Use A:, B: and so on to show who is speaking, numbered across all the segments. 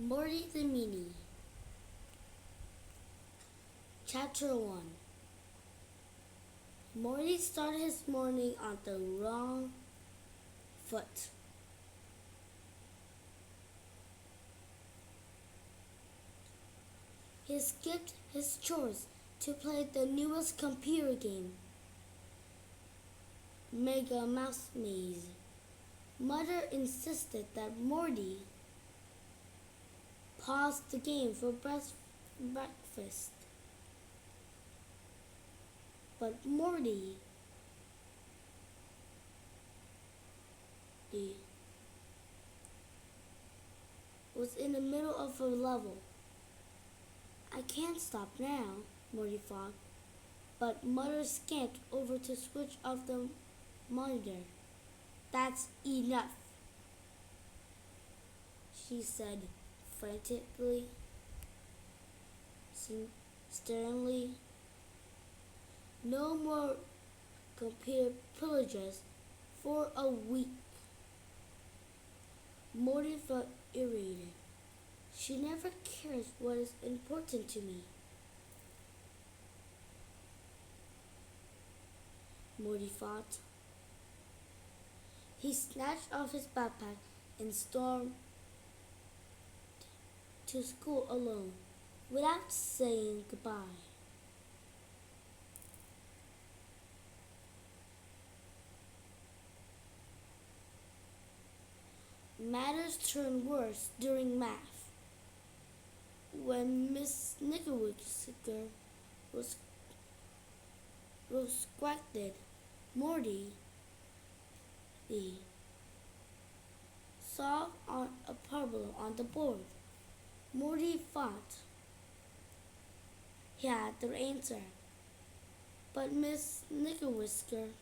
A: Morty the Meany. Chapter 1. Morty started his morning on the wrong foot. He skipped his chores to play the newest computer game, Mega Mouse Maze. Mother insisted that Morty pause the game for breakfast. But Morty was in the middle of a level. I can't stop now, Morty thought, but Mother scanned over to switch off the monitor. That's enough, she said frantically, sternly. No more computer privileges for a week. Morty felt irritated. She never cares what is important to me. Morty thought. He snatched off his backpack and stormed to school alone without saying goodbye. Matters turned worse during math. When Miss Snickerwicker was corrected, Morty solved on a problem on the board. Morty thought he had the answer, but Miss Snickerwicker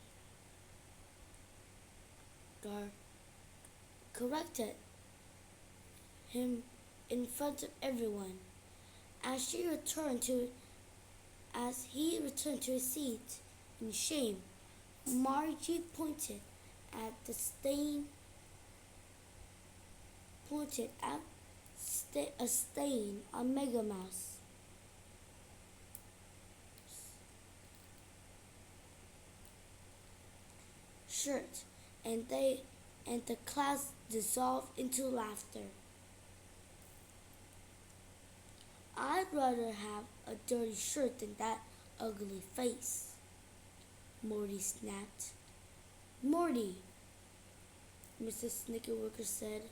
A: corrected him in front of everyone. As he returned to his seat in shame, Margie pointed at a stain on Mega Mouse shirt, and the class dissolved into laughter. I'd rather have a dirty shirt than that ugly face, Morty snapped. Morty, Mrs. Snickerwicker said.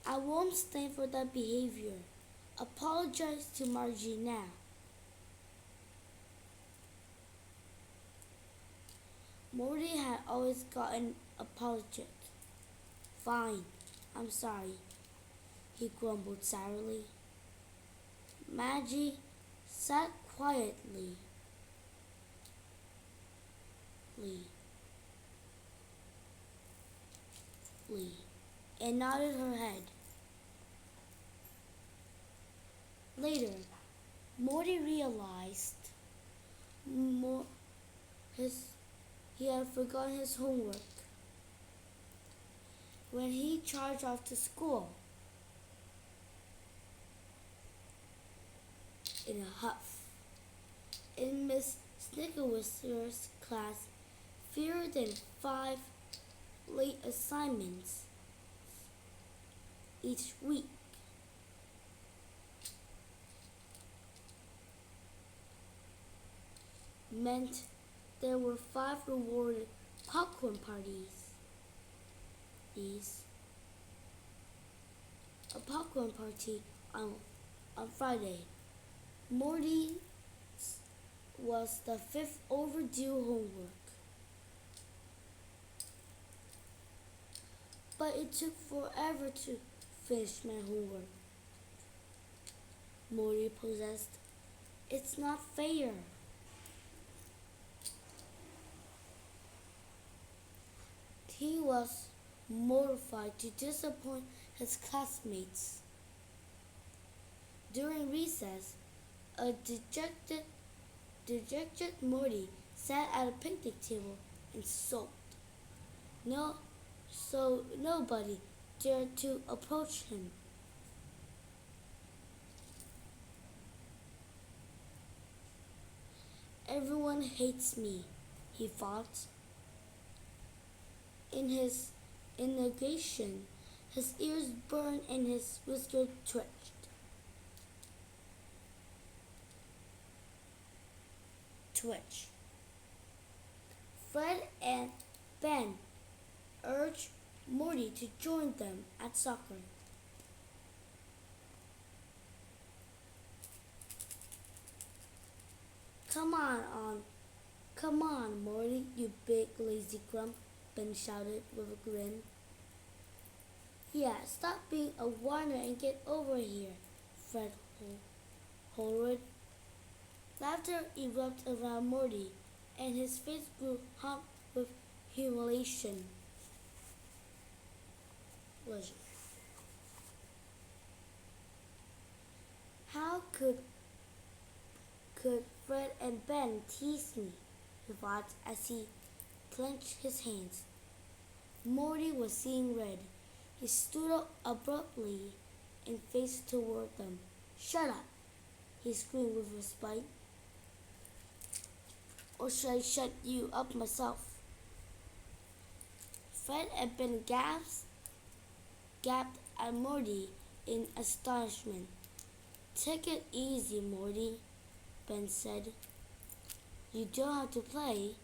A: I won't stand for that behavior. Apologize to Margie now. Morty had always gotten apologetic. Fine, I'm sorry, he grumbled sourly. Margie sat quietly and nodded her head. Later, Morty realized he had forgotten his homework. When he charged off to school in a huff, in Miss Snickerwicker's class, fewer than 5 late assignments each week. Meant there were 5 rewarded popcorn parties. A popcorn party on Friday. Morty was the 5th overdue homework. But it took forever to finish my homework, Morty protested. It's not fair. He was mortified to disappoint his classmates. During recess, a dejected Morty sat at a picnic table and sulked. No, so nobody dared to approach him. Everyone hates me, he thought. In his indignation, his ears burned and his whiskers twitched. Fred and Ben urged Morty to join them at soccer. Come on, Morty, you big lazy grump, Ben shouted with a grin. Yeah, stop being a whiner and get over here, Fred hollered. Laughter erupted around Morty, and his face grew hot with humiliation. How could Fred and Ben tease me? He thought as he clenched his hands. Morty was seeing red. He stood up abruptly and faced toward them. Shut up, he screamed with spite. Or should I shut you up myself? Fred and Ben gaped at Morty in astonishment. Take it easy, Morty, Ben said. You don't have to play,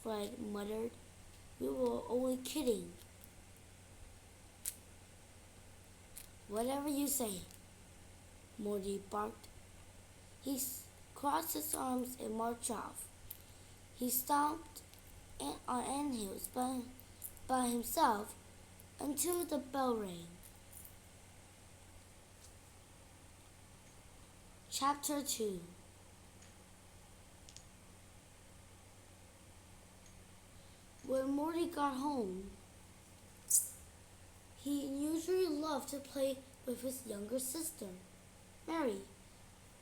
A: Fred muttered. We were only kidding. Whatever you say, Morty barked. He crossed his arms and marched off. He stomped on anthills by himself until the bell rang. Chapter 2. When Morty got home, he usually loved to play with his younger sister, Mary,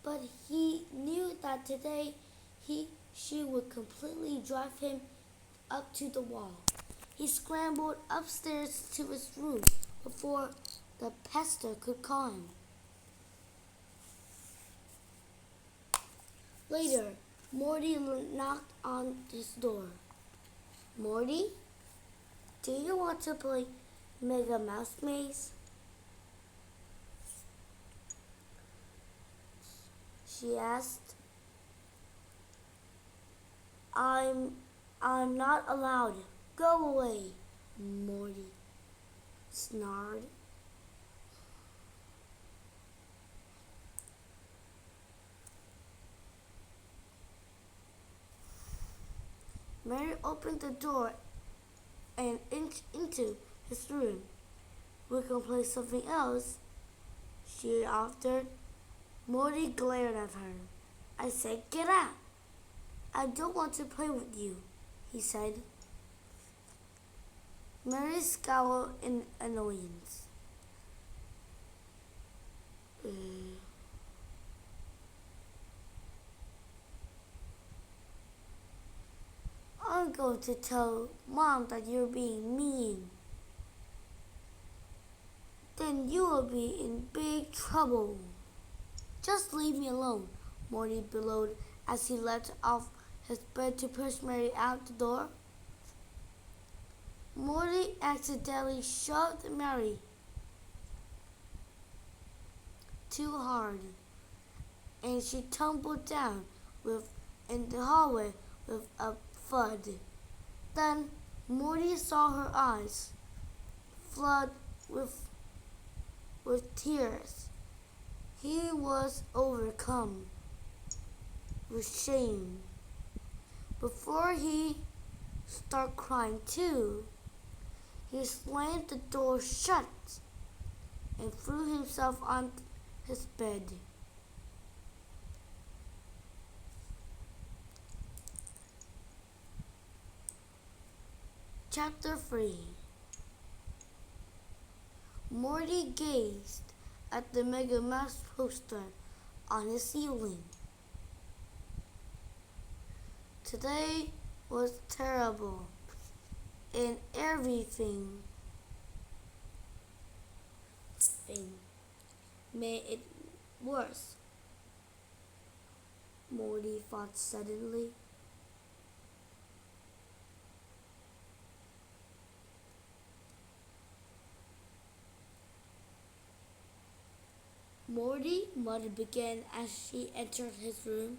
A: but he knew that today she would completely drive him up to the wall. He scrambled upstairs to his room before the pester could call him. Later, Morty knocked on his door. Morty, do you want to play Mega Mouse Maze? She asked. I'm not allowed. Go away, Morty snarled. Mary opened the door and inched into his room. We can play something else, she offered. Morty glared at her. I said, get out. I don't want to play with you, he said. Mary scowled in annoyance. I'm going to tell Mom that you're being mean. Then you will be in big trouble. Just leave me alone, Morty bellowed as he leapt off his bed to push Mary out the door. Morty accidentally shoved Mary too hard, and she tumbled down in the hallway with a thud. Then Morty saw her eyes flood with tears. He was overcome with shame. Before he started crying too, he slammed the door shut and threw himself on his bed. Chapter 3. Morty gazed at the Mega Mouse poster on his ceiling. Today was terrible, and everything thing made it worse. Morty thought suddenly. Morty, Mother began as she entered his room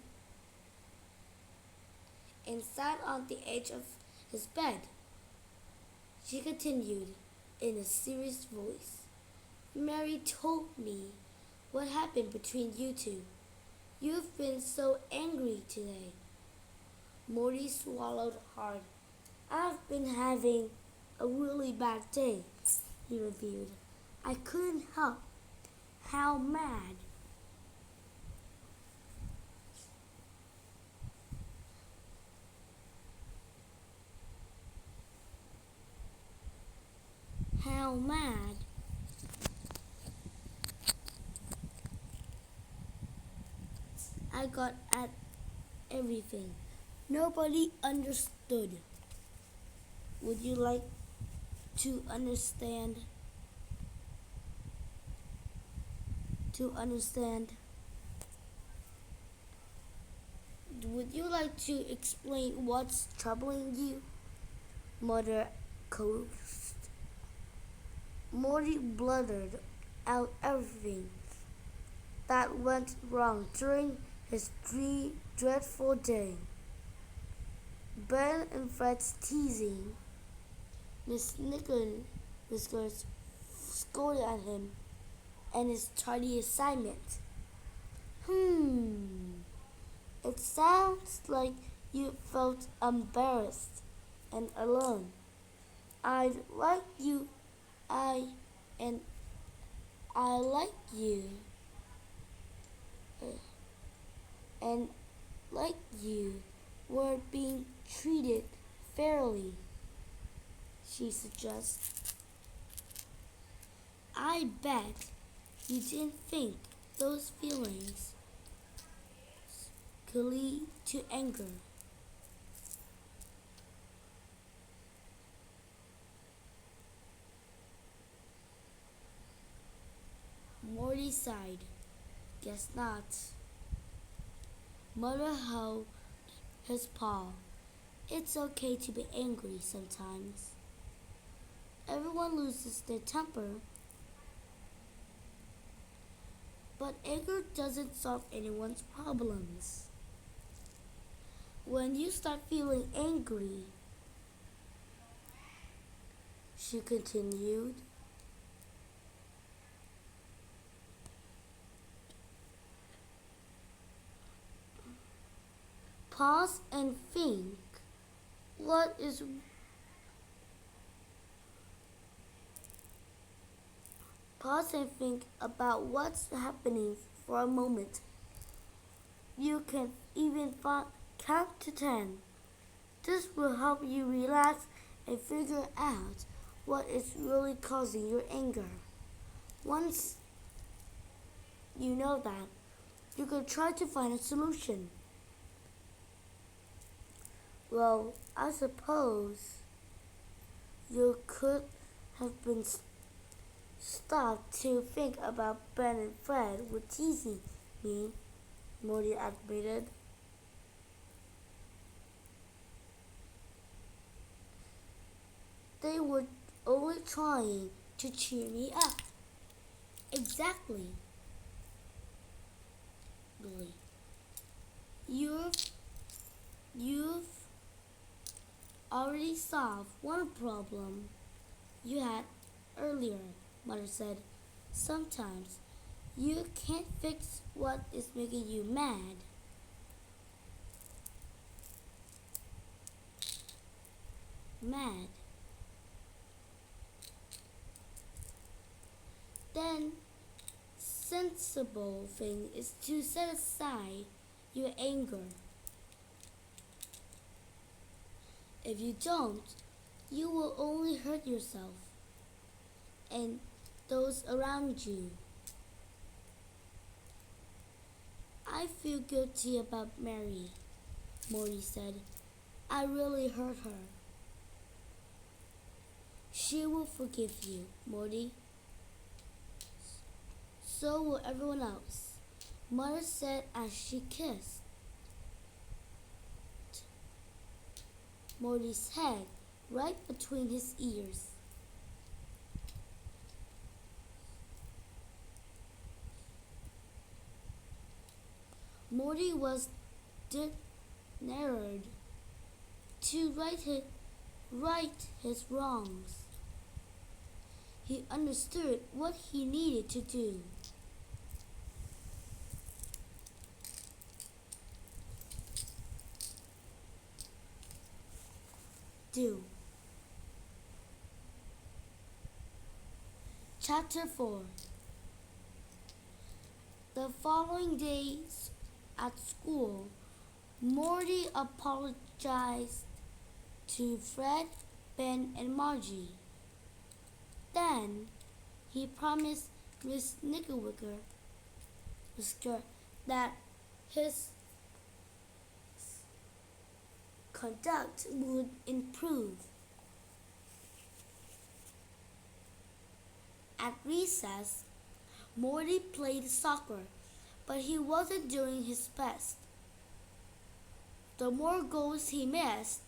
A: and sat on the edge of his bed. She continued in a serious voice. Mary told me what happened between you two. You've been so angry today. Morty swallowed hard. I've been having a really bad day, he revealed. I couldn't help how mad I got at everything. Nobody understood. Would you like to understand? To understand? Would you like to explain what's troubling you? Mother coaxed. Morty blurted out everything that went wrong during his dreadful day. Ben and Fred's teasing. Miss Whiskers scolded at him and his tardy assignment. It sounds like you felt embarrassed and alone. I'd like you, I, and I like you, and like you were being treated fairly, she suggests. I bet you didn't think those feelings could lead to anger. Morty sighed. Guess not. Mother held his paw. It's okay to be angry sometimes. Everyone loses their temper. But anger doesn't solve anyone's problems. When you start feeling angry, she continued, pause and think. What is Pause and think about what's happening for a moment. You can even count to 10. This will help you relax and figure out what is really causing your anger. Once you know that, you can try to find a solution. Well, I suppose you could have been stopped to think about Ben and Fred were teasing me, Morty admitted. They were only trying to cheer me up. Exactly. Billy. You've already solved one problem you had earlier, Mother said. Sometimes you can't fix what is making you mad. Then sensible thing is to set aside your anger. If you don't, you will only hurt yourself and those around you. I feel guilty about Mary, Morty said. I really hurt her. She will forgive you, Morty. So will everyone else, Mother said as she kissed Morty's head right between his ears. Morty was determined to right his wrongs. He understood what he needed to do. Chapter 4. The following days at school, Morty apologized to Fred, Ben, and Margie. Then he promised Miss Knickerwicker that his conduct would improve. At recess, Morty played soccer, but he wasn't doing his best. The more goals he missed,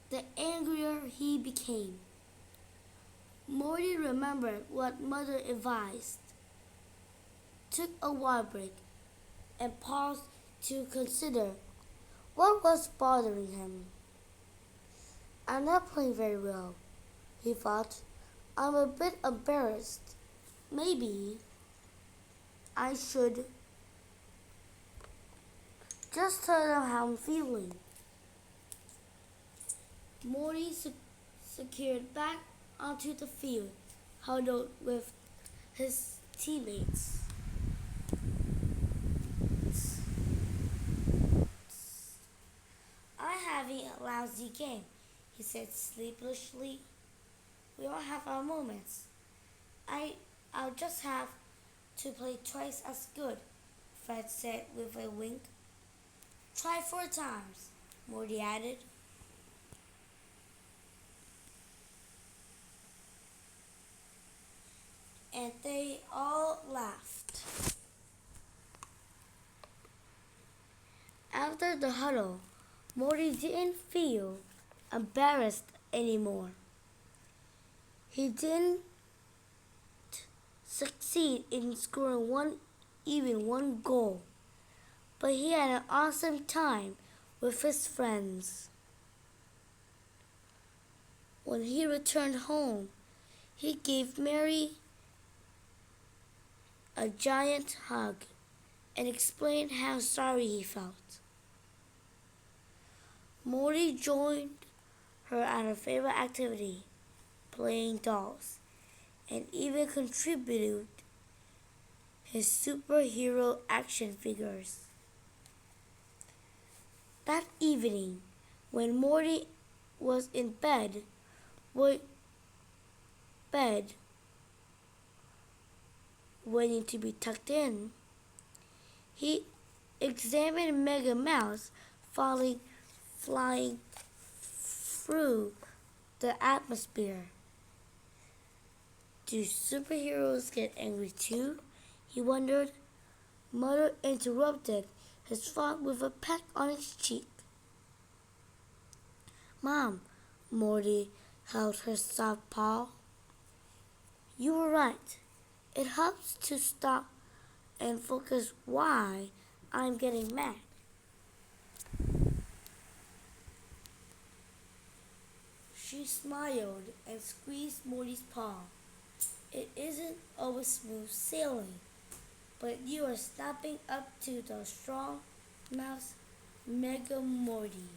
A: the angrier he became. Morty remembered what Mother advised, took a water break, and paused to consider what was bothering him. I'm not playing very well, he thought. I'm a bit embarrassed. Maybe I should just tell them how I'm feeling. Morty secured back onto the field, huddled with his teammates. I'm having a lousy game, he said sleepishly. We all have our moments. I'll just have to play twice as good, Fred said with a wink. Try 4 times, Morty added. And they all laughed. After the huddle, Morty didn't feel embarrassed anymore. He didn't succeed in scoring even one goal, but he had an awesome time with his friends. When he returned home, he gave Mary a giant hug and explained how sorry he felt. Morty joined her at her favorite activity, playing dolls, and even contributed his superhero action figures. That evening, when Morty was in bed waiting to be tucked in, he examined Mega Mouse flying through the atmosphere. Do superheroes get angry too? He wondered. Mother interrupted his thought with a peck on his cheek. Mom, Morty held her soft paw. You were right. It helps to stop and focus why I'm getting mad. She smiled and squeezed Morty's paw. It isn't always smooth sailing, but you are stepping up to the strong mouse Mega Morty.